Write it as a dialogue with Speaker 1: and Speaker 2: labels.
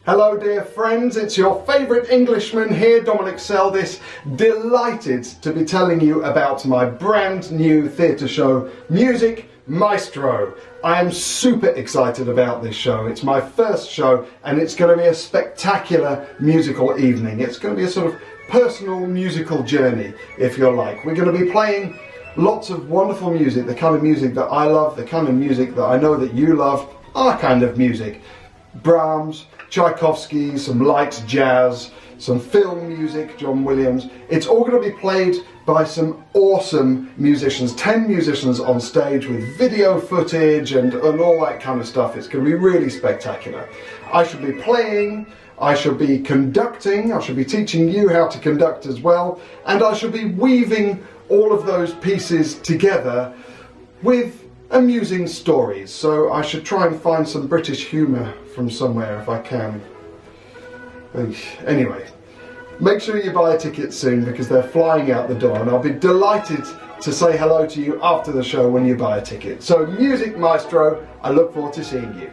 Speaker 1: Hello dear friends, it's your favourite Englishman here, Dominic Seldis, delighted to be telling you about my brand new theatre show, Music Maestro. I am super excited about this show. It's my first show and it's going to be a spectacular musical evening. It's going to be a sort of personal musical journey, if you like. We're going to be playing lots of wonderful music, the kind of music that I love, the kind of music that I know that you love, our kind of music. Brahms, Tchaikovsky, some light jazz, some film music, John Williams. It's all going to be played by some awesome musicians, 10 musicians on stage with video footage and all that kind of stuff. It's going to be really spectacular. I shall be playing, I shall be conducting, I shall be teaching you how to conduct as well, and I shall be weaving all of those pieces together with amusing stories. So I should try and find some British humour from somewhere if I can. Anyway, make sure you buy a ticket soon because they're flying out the door, and I'll be delighted to say hello to you after the show when you buy a ticket. So Music Maestro, I look forward to seeing you.